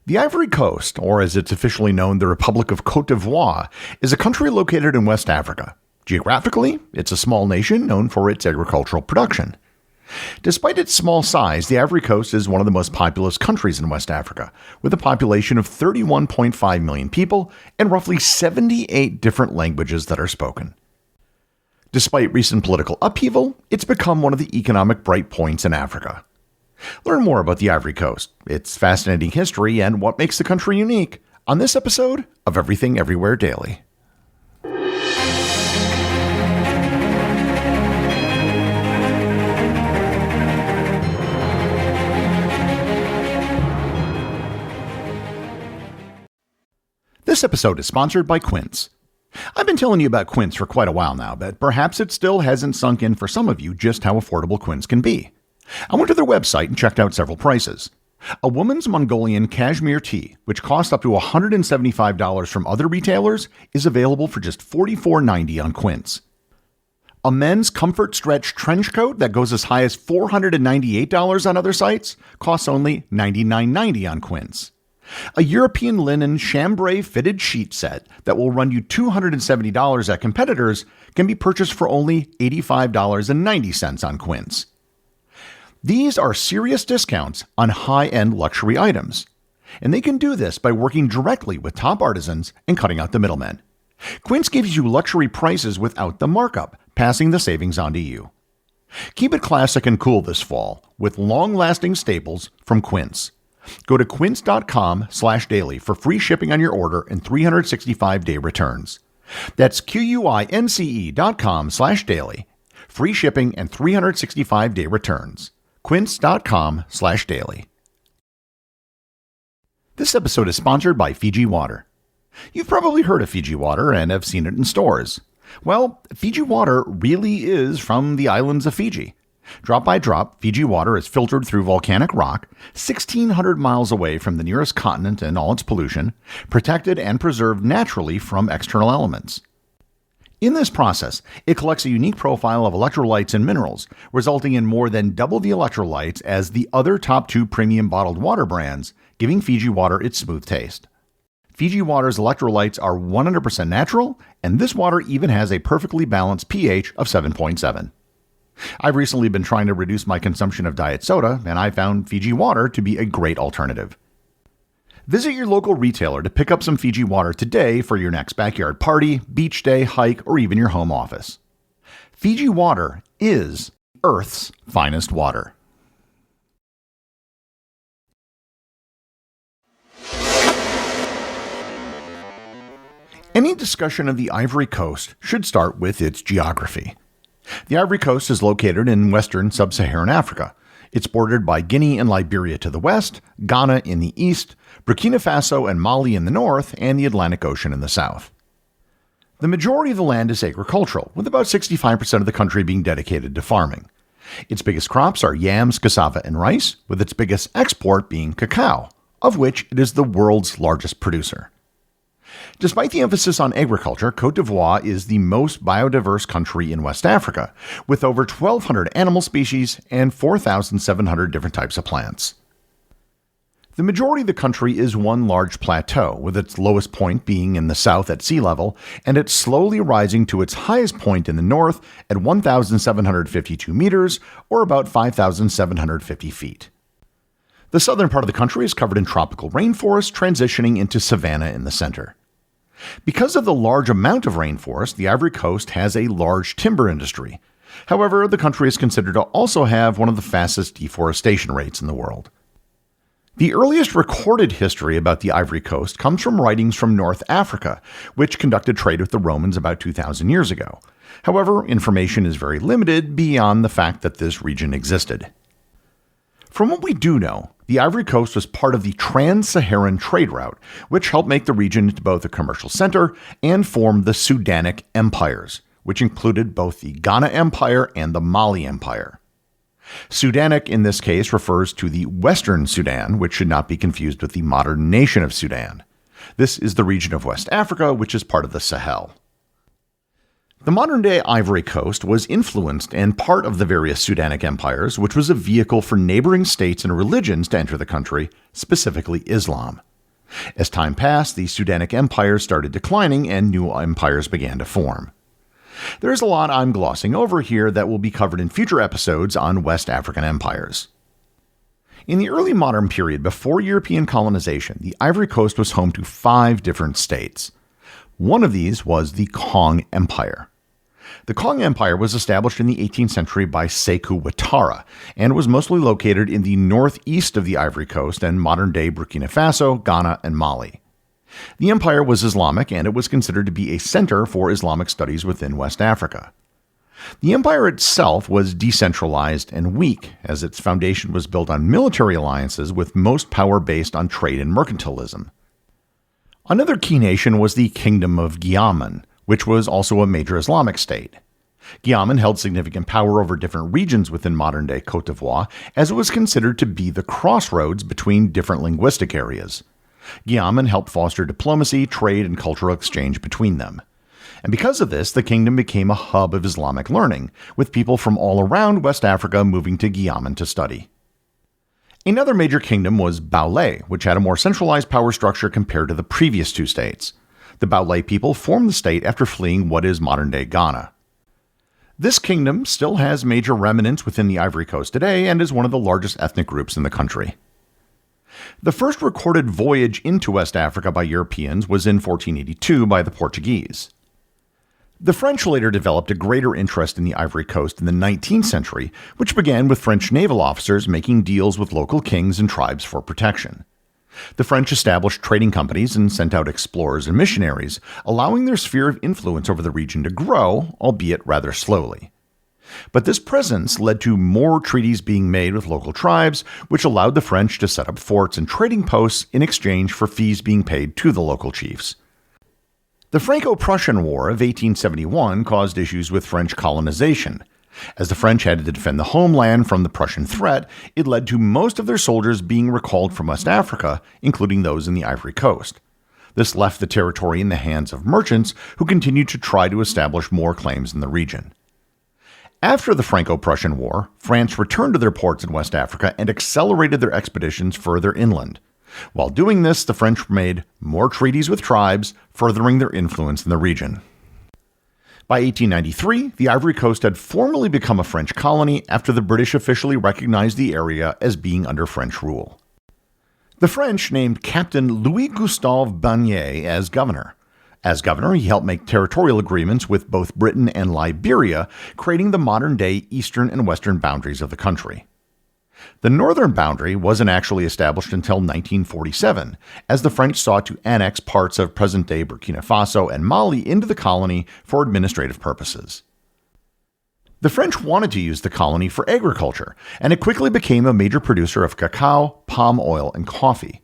The Ivory Coast, or as it's officially known, the Republic of Côte, is a country located in West Africa. Geographically, it's a small nation known for its agricultural production. Despite its small size, the Ivory Coast is one of the most populous countries in West Africa, with a population of 31.5 million people and roughly 78 different languages that are spoken. Despite recent political upheaval, it's become one of the economic bright points in Africa. Learn more about the Ivory Coast, its fascinating history, and what makes the country unique on this episode of Everything Everywhere Daily. This episode is sponsored by Quince. I've been telling you about Quince for quite a while now, but perhaps it still hasn't sunk in for some of you just how affordable Quince can be. I went to their website and checked out several prices. A woman's Mongolian cashmere tee, which costs up to $175 from other retailers, is available for just $44.90 on Quince. A men's comfort stretch trench coat that goes as high as $498 on other sites costs only $99.90 on Quince. A European linen chambray fitted sheet set that will run you $270 at competitors can be purchased for only $85.90 on Quince. These are serious discounts on high-end luxury items, and they can do this by working directly with top artisans and cutting out the middlemen. Quince gives you luxury prices without the markup, passing the savings on to you. Keep it classic and cool this fall with long-lasting staples from Quince. Go to quince.com/daily for free shipping on your order and 365-day returns. That's QUINCE.com/daily. Free shipping and 365-day returns. Quince.com/daily. This episode is sponsored by Fiji Water. You've probably heard of Fiji Water and have seen it in stores. Well, Fiji Water really is from the islands of Fiji. Drop by drop, Fiji water is filtered through volcanic rock, 1,600 miles away from the nearest continent and all its pollution, protected and preserved naturally from external elements. In this process, it collects a unique profile of electrolytes and minerals, resulting in more than double the electrolytes as the other top two premium bottled water brands, giving Fiji water its smooth taste. Fiji water's electrolytes are 100% natural, and this water even has a perfectly balanced pH of 7.7. I've recently been trying to reduce my consumption of diet soda, and I found Fiji water to be a great alternative. Visit your local retailer to pick up some Fiji water today for your next backyard party, beach day, hike, or even your home office. Fiji water is Earth's finest water. Any discussion of the Ivory Coast should start with its geography. The Ivory Coast is located in western sub-Saharan Africa. It's bordered by Guinea and Liberia to the west, Ghana in the east, Burkina Faso and Mali in the north, and the Atlantic Ocean in the south. The majority of the land is agricultural, with about 65% of the country being dedicated to farming. Its biggest crops are yams, cassava, and rice, with its biggest export being cacao, of which it is the world's largest producer. Despite the emphasis on agriculture, Côte d'Ivoire is the most biodiverse country in West Africa, with over 1,200 animal species and 4,700 different types of plants. The majority of the country is one large plateau, with its lowest point being in the south at sea level, and it's slowly rising to its highest point in the north at 1,752 meters, or about 5,750 feet. The southern part of the country is covered in tropical rainforest, transitioning into savanna in the center. Because of the large amount of rainforest, the Ivory Coast has a large timber industry. However, the country is considered to also have one of the fastest deforestation rates in the world. The earliest recorded history about the Ivory Coast comes from writings from North Africa, which conducted trade with the Romans about 2,000 years ago. However, information is very limited beyond the fact that this region existed. From what we do know, the Ivory Coast was part of the Trans-Saharan trade route, which helped make the region into both a commercial center and formed the Sudanic empires, which included both the Ghana Empire and the Mali Empire. Sudanic in this case refers to the Western Sudan, which should not be confused with the modern nation of Sudan. This is the region of West Africa, which is part of the Sahel. The modern-day Ivory Coast was influenced and part of the various Sudanic empires, which was a vehicle for neighboring states and religions to enter the country, specifically Islam. As time passed, the Sudanic empires started declining and new empires began to form. There's a lot I'm glossing over here that will be covered in future episodes on West African empires. In the early modern period before European colonization, the Ivory Coast was home to 5 different states. One of these was the Kong Empire. The Kong Empire was established in the 18th century by Sekou Ouattara and was mostly located in the northeast of the Ivory Coast and modern-day Burkina Faso, Ghana, and Mali. The empire was Islamic and it was considered to be a center for Islamic studies within West Africa. The empire itself was decentralized and weak, as its foundation was built on military alliances with most power based on trade and mercantilism. Another key nation was the Kingdom of Guiaman, which was also a major Islamic state. Guiaman held significant power over different regions within modern-day Côte d'Ivoire, as it was considered to be the crossroads between different linguistic areas. Guiaman helped foster diplomacy, trade, and cultural exchange between them. And because of this, the kingdom became a hub of Islamic learning, with people from all around West Africa moving to Guiaman to study. Another major kingdom was Baoulé, which had a more centralized power structure compared to the previous 2 states. The Baoulé people formed the state after fleeing what is modern-day Ghana. This kingdom still has major remnants within the Ivory Coast today and is one of the largest ethnic groups in the country. The first recorded voyage into West Africa by Europeans was in 1482 by the Portuguese. The French later developed a greater interest in the Ivory Coast in the 19th century, which began with French naval officers making deals with local kings and tribes for protection. The French established trading companies and sent out explorers and missionaries, allowing their sphere of influence over the region to grow, albeit rather slowly. But this presence led to more treaties being made with local tribes, which allowed the French to set up forts and trading posts in exchange for fees being paid to the local chiefs. The Franco-Prussian War of 1871 caused issues with French colonization. As the French had to defend the homeland from the Prussian threat, it led to most of their soldiers being recalled from West Africa, including those in the Ivory Coast. This left the territory in the hands of merchants who continued to try to establish more claims in the region. After the Franco-Prussian War, France returned to their ports in West Africa and accelerated their expeditions further inland. While doing this, the French made more treaties with tribes, furthering their influence in the region. By 1893, the Ivory Coast had formally become a French colony after the British officially recognized the area as being under French rule. The French named Captain Louis-Gustave Bagné as governor. As governor, he helped make territorial agreements with both Britain and Liberia, creating the modern-day eastern and western boundaries of the country. The northern boundary wasn't actually established until 1947, as the French sought to annex parts of present-day Burkina Faso and Mali into the colony for administrative purposes. The French wanted to use the colony for agriculture, and it quickly became a major producer of cacao, palm oil, and coffee.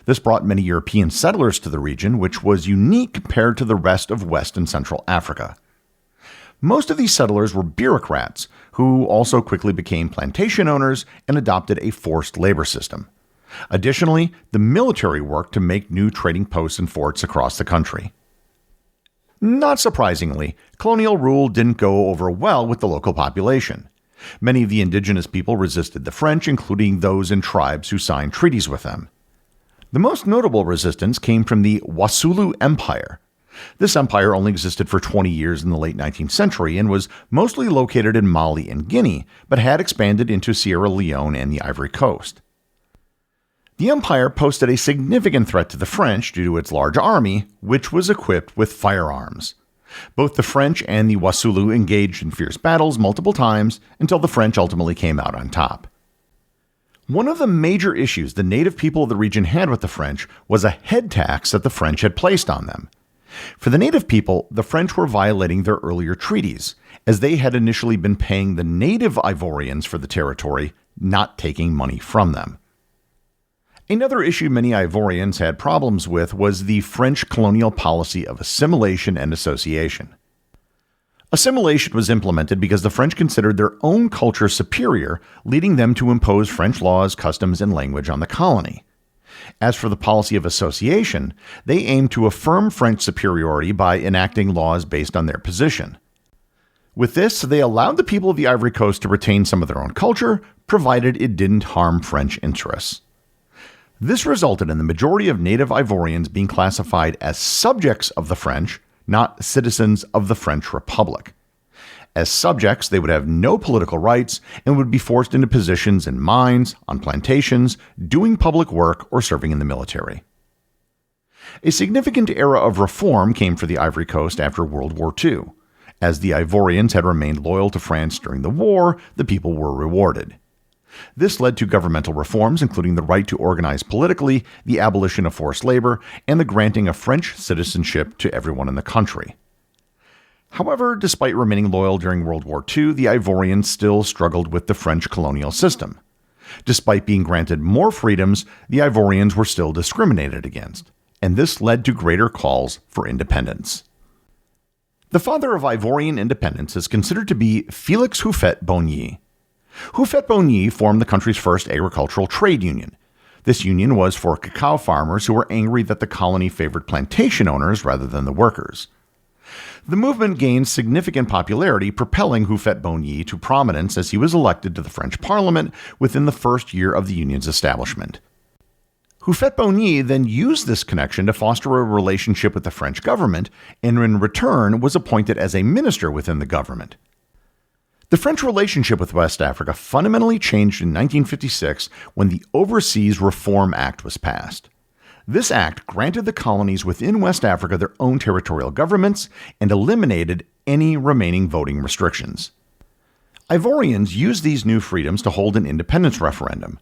This brought many European settlers to the region, which was unique compared to the rest of West and Central Africa. Most of these settlers were bureaucrats, who also quickly became plantation owners and adopted a forced labor system. Additionally, the military worked to make new trading posts and forts across the country. Not surprisingly, colonial rule didn't go over well with the local population. Many of the indigenous people resisted the French, including those in tribes who signed treaties with them. The most notable resistance came from the Wassoulou Empire. This empire only existed for 20 years in the late 19th century and was mostly located in Mali and Guinea, but had expanded into Sierra Leone and the Ivory Coast. The empire posed a significant threat to the French due to its large army, which was equipped with firearms. Both the French and the Wassoulou engaged in fierce battles multiple times until the French ultimately came out on top. One of the major issues the native people of the region had with the French was a head tax that the French had placed on them. For the native people, the French were violating their earlier treaties, as they had initially been paying the native Ivorians for the territory, not taking money from them. Another issue many Ivorians had problems with was the French colonial policy of assimilation and association. Assimilation was implemented because the French considered their own culture superior, leading them to impose French laws, customs, and language on the colony. As for the policy of association, they aimed to affirm French superiority by enacting laws based on their position. With this, they allowed the people of the Ivory Coast to retain some of their own culture, provided it didn't harm French interests. This resulted in the majority of native Ivorians being classified as subjects of the French, not citizens of the French Republic. As subjects, they would have no political rights and would be forced into positions in mines, on plantations, doing public work, or serving in the military. A significant era of reform came for the Ivory Coast after World War II. As the Ivorians had remained loyal to France during the war, the people were rewarded. This led to governmental reforms, including the right to organize politically, the abolition of forced labor, and the granting of French citizenship to everyone in the country. However, despite remaining loyal during World War II, the Ivorians still struggled with the French colonial system. Despite being granted more freedoms, the Ivorians were still discriminated against, and this led to greater calls for independence. The father of Ivorian independence is considered to be Félix Houphouët-Boigny. Houphouët-Boigny formed the country's first agricultural trade union. This union was for cacao farmers who were angry that the colony favored plantation owners rather than the workers. The movement gained significant popularity, propelling Houphouët-Boigny to prominence as he was elected to the French Parliament within the first year of the union's establishment. Houphouët-Boigny then used this connection to foster a relationship with the French government, and in return was appointed as a minister within the government. The French relationship with West Africa fundamentally changed in 1956 when the Overseas Reform Act was passed. This act granted the colonies within West Africa their own territorial governments and eliminated any remaining voting restrictions. Ivorians used these new freedoms to hold an independence referendum.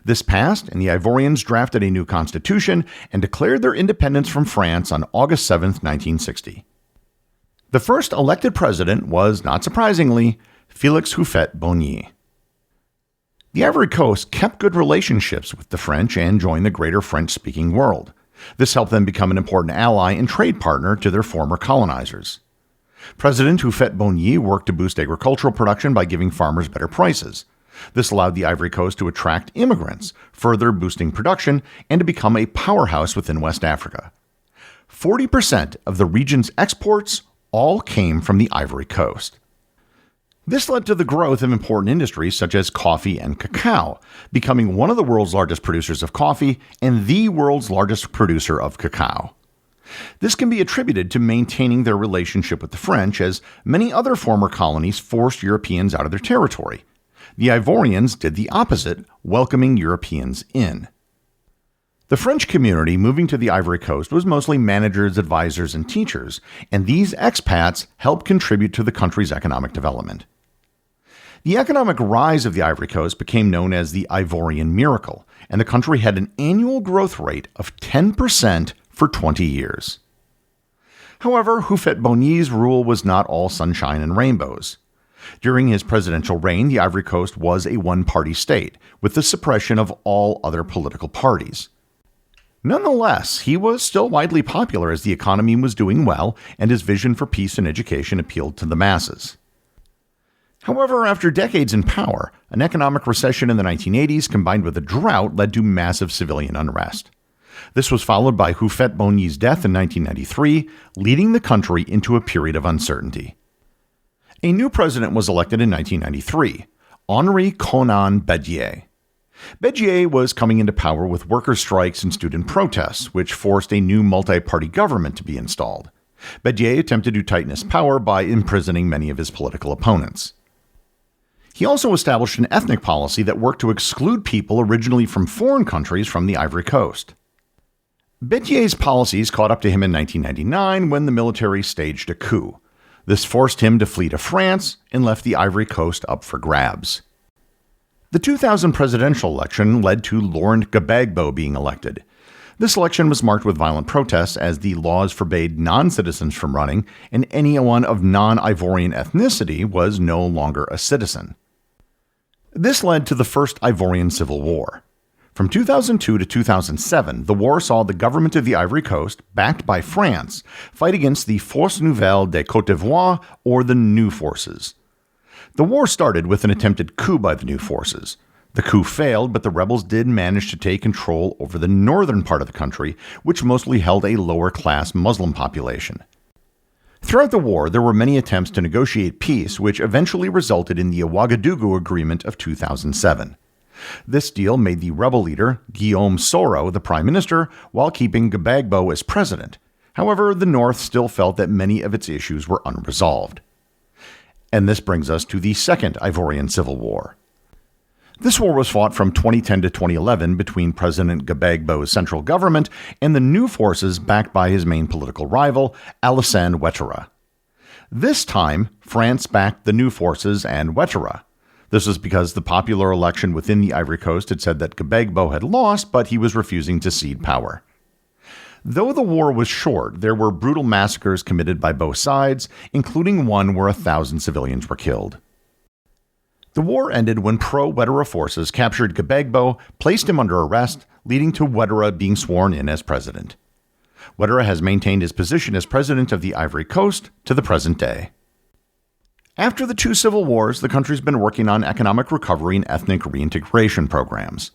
This passed, and the Ivorians drafted a new constitution and declared their independence from France on August 7, 1960. The first elected president was, not surprisingly, Félix Houphouët-Boigny. The Ivory Coast kept good relationships with the French and joined the greater French-speaking world. This helped them become an important ally and trade partner to their former colonizers. President Houphouët-Boigny worked to boost agricultural production by giving farmers better prices. This allowed the Ivory Coast to attract immigrants, further boosting production and to become a powerhouse within West Africa. 40% of the region's exports all came from the Ivory Coast. This led to the growth of important industries such as coffee and cacao, becoming one of the world's largest producers of coffee and the world's largest producer of cacao. This can be attributed to maintaining their relationship with the French, as many other former colonies forced Europeans out of their territory. The Ivorians did the opposite, welcoming Europeans in. The French community moving to the Ivory Coast was mostly managers, advisors, and teachers, and these expats helped contribute to the country's economic development. The economic rise of the Ivory Coast became known as the Ivorian Miracle, and the country had an annual growth rate of 10% for 20 years. However, Houphouët-Boigny's rule was not all sunshine and rainbows. During his presidential reign, the Ivory Coast was a one-party state, with the suppression of all other political parties. Nonetheless, he was still widely popular as the economy was doing well, and his vision for peace and education appealed to the masses. However, after decades in power, an economic recession in the 1980s combined with a drought led to massive civilian unrest. This was followed by Houphouët-Boigny's death in 1993, leading the country into a period of uncertainty. A new president was elected in 1993, Henri Konan Bédié. Bédié was coming into power with worker strikes and student protests, which forced a new multi-party government to be installed. Bédié attempted to tighten his power by imprisoning many of his political opponents. He also established an ethnic policy that worked to exclude people originally from foreign countries from the Ivory Coast. Bédié's policies caught up to him in 1999 when the military staged a coup. This forced him to flee to France and left the Ivory Coast up for grabs. The 2000 presidential election led to Laurent Gbagbo being elected. This election was marked with violent protests as the laws forbade non-citizens from running, and anyone of non-Ivorian ethnicity was no longer a citizen. This led to the First Ivorian Civil War. From 2002 to 2007, the war saw the government of the Ivory Coast, backed by France, fight against the Forces Nouvelles de Côte d'Ivoire, or the New Forces. The war started with an attempted coup by the New Forces. The coup failed, but the rebels did manage to take control over the northern part of the country, which mostly held a lower-class Muslim population. Throughout the war, there were many attempts to negotiate peace, which eventually resulted in the Ouagadougou Agreement of 2007. This deal made the rebel leader, Guillaume Soro, the prime minister, while keeping Gbagbo as president. However, the North still felt that many of its issues were unresolved. And this brings us to the Second Ivorian Civil War. This war was fought from 2010 to 2011 between President Gbagbo's central government and the new forces backed by his main political rival, Alassane Ouattara. This time, France backed the new forces and Ouattara. This was because the popular election within the Ivory Coast had said that Gbagbo had lost, but he was refusing to cede power. Though the war was short, there were brutal massacres committed by both sides, including one where 1,000 civilians were killed. The war ended when pro-Ouattara forces captured Gbagbo, placed him under arrest, leading to Ouattara being sworn in as president. Ouattara has maintained his position as president of the Ivory Coast to the present day. After the two civil wars, the country's been working on economic recovery and ethnic reintegration programs.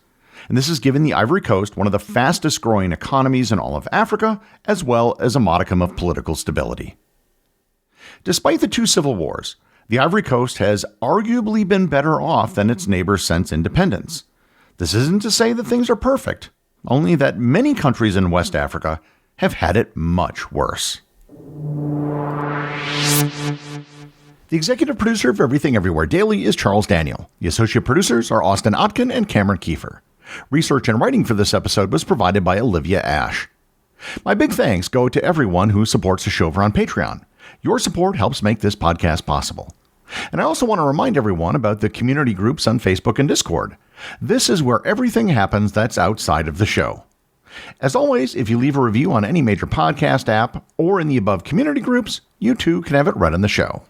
And this has given the Ivory Coast one of the fastest growing economies in all of Africa, as well as a modicum of political stability. Despite the two civil wars, the Ivory Coast has arguably been better off than its neighbors since independence. This isn't to say that things are perfect, only that many countries in West Africa have had it much worse. The executive producer of Everything Everywhere Daily is Charles Daniel. The associate producers are Austin Oetken and Cameron Kieffer. Research and writing for this episode was provided by Olivia Ash. My big thanks go to everyone who supports the show over on Patreon. Your support helps make this podcast possible. And I also want to remind everyone about the community groups on Facebook and Discord. This is where everything happens that's outside of the show. As always, if you leave a review on any major podcast app or in the above community groups, you too can have it read on the show.